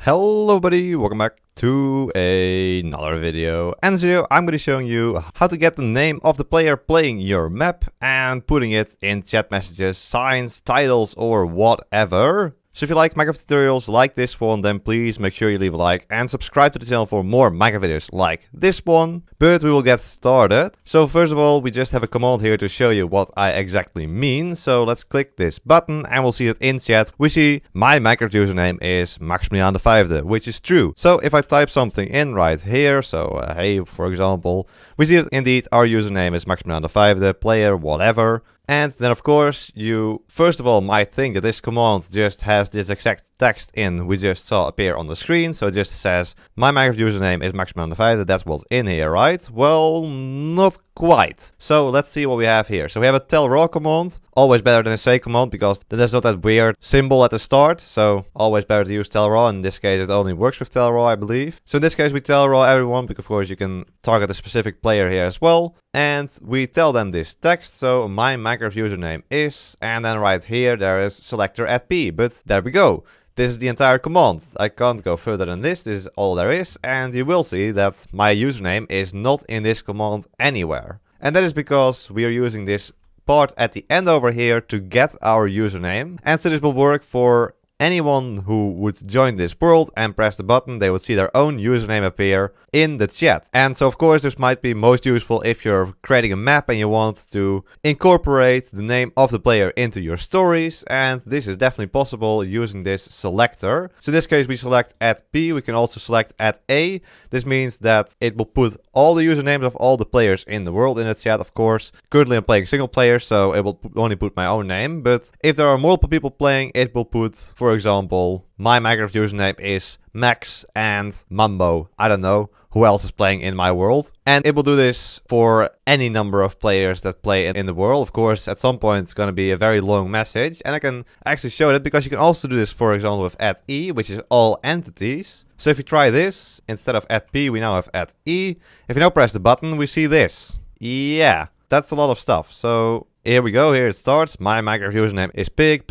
Hello buddy, welcome back to another video. And in this video I'm going to be showing you how to get the name of the player playing your map and putting it in chat messages, signs, titles or whatever. So if you like Minecraft tutorials like this one, then please make sure you leave a like and subscribe to the channel for more Minecraft videos like this one. But we will get started. So first of all, we just have a command here to show you what I exactly mean. So let's click this button and we'll see that in chat we see my Minecraft username is MaxStuff, which is true. So if I type something in right here, so hey for example, we see that indeed our username is MaxStuff, player whatever. And then of course you first of all might think that this command just has this exact text in we just saw appear on the screen. So it just says my Minecraft username is MaxStuff, that's what's in here, right? Well, not quite. So let's see what we have here. So we have a tellraw command, always better than a say command because there's not that weird symbol at the start. So always better to use tellraw. In this case it only works with tellraw, I believe. So in this case we tellraw everyone because of course you can target a specific player here as well. And we tell them this text, so my Minecraft username is, and then right here there is selector at p, but there we go. This is the entire command. I can't go further than this is all there is, and you will see that my username is not in this command anywhere. And that is because we are using this part at the end over here to get our username, and so this will work for anyone who would join this world and press the button. They would see their own username appear in the chat. And so of course this might be most useful if you're creating a map and you want to incorporate the name of the player into your stories, and this is definitely possible using this selector. So in this case we select at P, we can also select at A. This means that it will put all the usernames of all the players in the world in the chat, of course. Currently I'm playing single player, so it will only put my own name, but if there are multiple people playing, it will put, for example, my Minecraft username is Max and Mambo. I don't know who else is playing in my world. And it will do this for any number of players that play in the world. Of course, at some point it's going to be a very long message. And I can actually show that because you can also do this, for example, with at E, which is all entities. So if you try this, instead of at P, we now have at E. If you now press the button, we see this. Yeah, that's a lot of stuff. So here we go, here it starts. My Minecraft username is pig,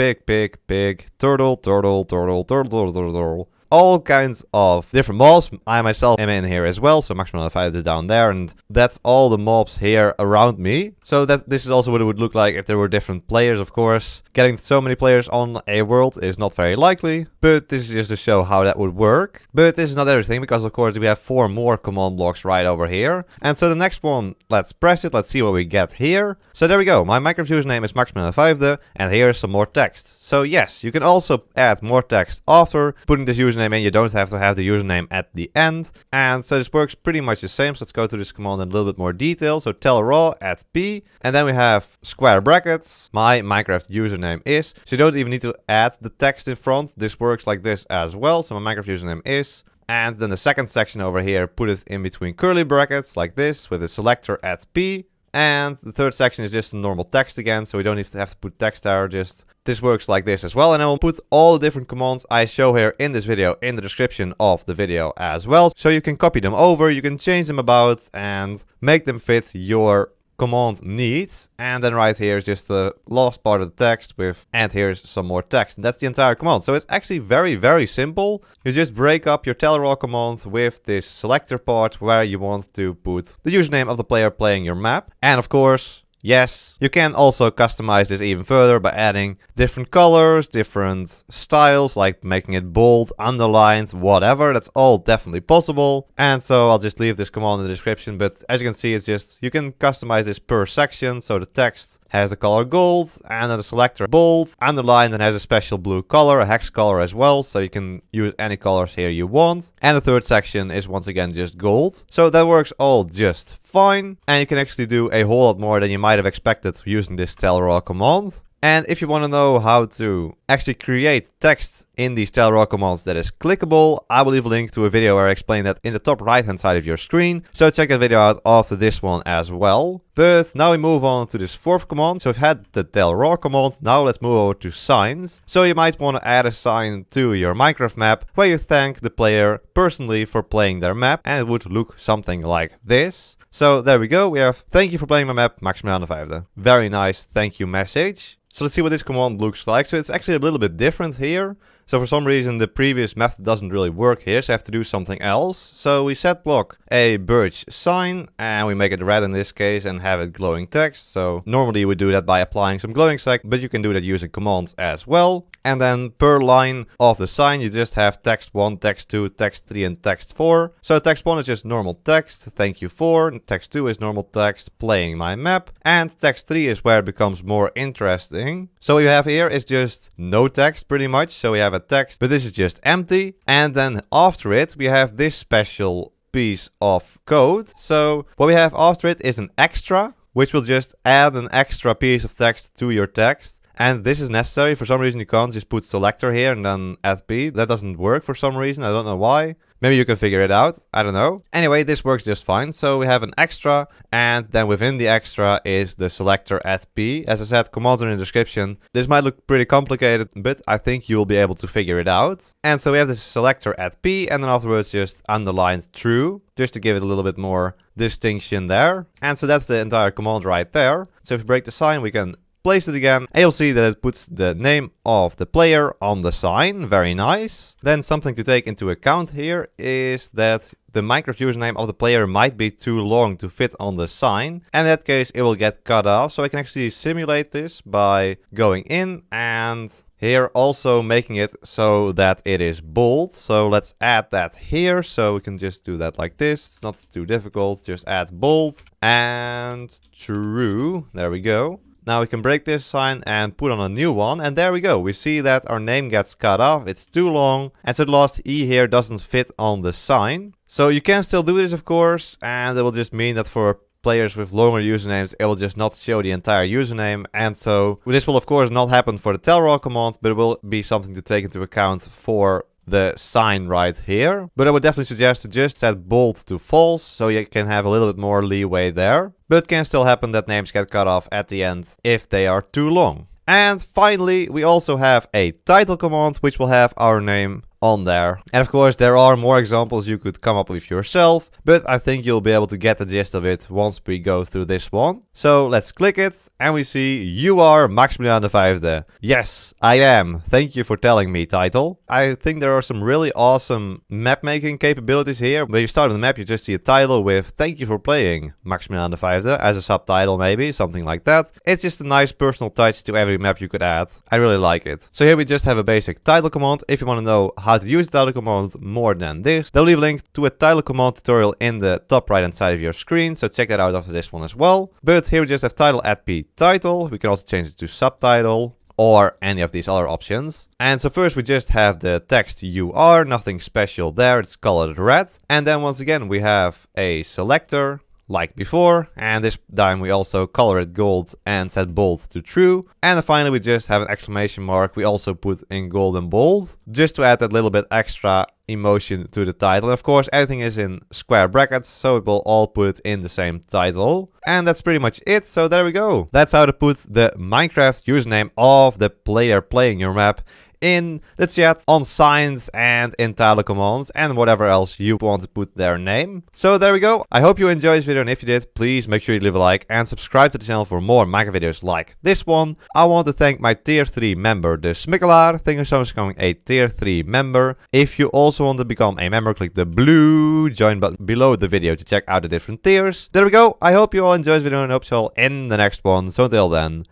turtle, turtle. All kinds of different mobs. I myself am in here as well, so MaxStuff is down there, and that's all the mobs here around me. So that this is also what it would look like if there were different players, of course. Getting so many players on a world is not very likely, but this is just to show how that would work. But this is not everything, because of course we have 4 more command blocks right over here. And so the next one, let's press it, let's see what we get here. So there we go, my Minecraft username is MaxStuff, and here's some more text. So yes, you can also add more text after putting this username in. You don't have to have the username at the end. And so this works pretty much the same. So let's go through this command in a little bit more detail. So tellraw at P, and then we have square brackets. My Minecraft username is. So you don't even need to add the text in front. This works like this as well. So my Minecraft username is. And then the second section over here, put it in between curly brackets like this with a selector at P. And the third section is just a normal text again, so we don't even have to put text there, just this works like this as well. And I will put all the different commands I show here in this video in the description of the video as well. So you can copy them over, you can change them about and make them fit your command needs. And then right here is just the last part of the text with, and here's some more text. And that's the entire command. So it's actually very, very simple. You just break up your tellraw command with this selector part where you want to put the username of the player playing your map. And of course, yes, you can also customize this even further by adding different colors, different styles, like making it bold, underlined, whatever. That's all definitely possible. And so I'll just leave this command in the description. But as you can see, it's just, you can customize this per section. So the text has the color gold, and then the selector bold, underlined, and has a special blue color, a hex color as well. So you can use any colors here you want. And the third section is once again just gold. So that works all just fine. And you can actually do a whole lot more than you might have expected using this tellraw command. And if you want to know how to actually create text in these tellraw commands that is clickable, I will leave a link to a video where I explain that in the top right hand side of your screen. So check that video out after this one as well. But now we move on to this fourth command. So we've had the tellraw command. Now let's move over to signs. So you might want to add a sign to your Minecraft map where you thank the player personally for playing their map. And it would look something like this. So there we go. We have thank you for playing my map, MaxStuff. Very nice thank you message. So let's see what this command looks like. So it's actually a little bit different here. So for some reason the previous method doesn't really work here, so I have to do something else. So we set block a birch sign and we make it red in this case and have it glowing text. So normally you would do that by applying some glowing text, but you can do that using commands as well. And then per line of the sign you just have text 1, text 2, text 3 and text 4. So text 1 is just normal text, thank you for. Text 2 is normal text, playing my map. And text 3 is where it becomes more interesting. So what you have here is just no text pretty much. So we have a text, but this is just empty. And then after it we have this special piece of code. So what we have after it is an extra, which will just add an extra piece of text to your text. And this is necessary. For some reason you can't just put selector here and then add p. That doesn't work for some reason. I don't know why. Maybe you can figure it out. I don't know. Anyway, this works just fine. So we have an extra, and then within the extra is the selector at p. As I said, commands are in the description. This might look pretty complicated, but I think you'll be able to figure it out. And so we have the selector at p, and then afterwards just underlined true, just to give it a little bit more distinction there. And so that's the entire command right there. So if we break the sign, we can place it again, and you'll see that it puts the name of the player on the sign. Very nice. Then something to take into account here is that the Minecraft username of the player might be too long to fit on the sign. And in that case, it will get cut off. So I can actually simulate this by going in and here also making it so that it is bold. So let's add that here. So we can just do that like this. It's not too difficult. Just add bold and true. There we go. Now we can break this sign and put on a new one, and there we go. We see that our name gets cut off, it's too long, and so the last E here doesn't fit on the sign. So you can still do this of course, and it will just mean that for players with longer usernames it will just not show the entire username, and so this will of course not happen for the tellraw command, but it will be something to take into account for the sign right here. But I would definitely suggest to just set bold to false, so you can have a little bit more leeway there. But it can still happen that names get cut off at the end if they are too long. And finally, we also have a title command, which will have our name on there. And of course, there are more examples you could come up with yourself, but I think you'll be able to get the gist of it once we go through this one. So let's click it, and we see you are Maximilian de Vijfde. Yes, I am. Thank you for telling me, title. I think there are some really awesome map making capabilities here. When you start on the map, you just see a title with thank you for playing Maximilian de Vijfde as a subtitle, maybe something like that. It's just a nice personal touch to every map you could add. I really like it. So here we just have a basic title command. If you want to know how to use the title command more than this, they'll leave a link to a title command tutorial in the top right hand side of your screen, so check that out after this one as well. But here we just have title at p title. We can also change it to subtitle or any of these other options. And so first we just have the text you are, nothing special there, it's colored red. And then once again we have a selector like before, and this time we also color it gold and set bold to true. And then finally we just have an exclamation mark we also put in gold and bold, just to add that little bit extra emotion to the title. And of course everything is in square brackets, so it will all put it in the same title. And that's pretty much it, so there we go. That's how to put the Minecraft username of the player playing your map in the chat, on signs, and in title commands, and whatever else you want to put their name. So there we go. I hope you enjoyed this video, and if you did, please make sure you leave a like and subscribe to the channel for more Minecraft videos like this one. I want to thank my tier 3 member, the Smikkelaar. Thank you so much for becoming a tier 3 member. If you also want to become a member, click the blue join button below the video to check out the different tiers. There we go. I hope you all enjoyed this video, and I hope you all in the next one. So until then,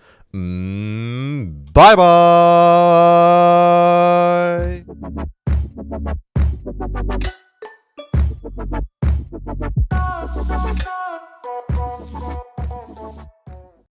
bye bye.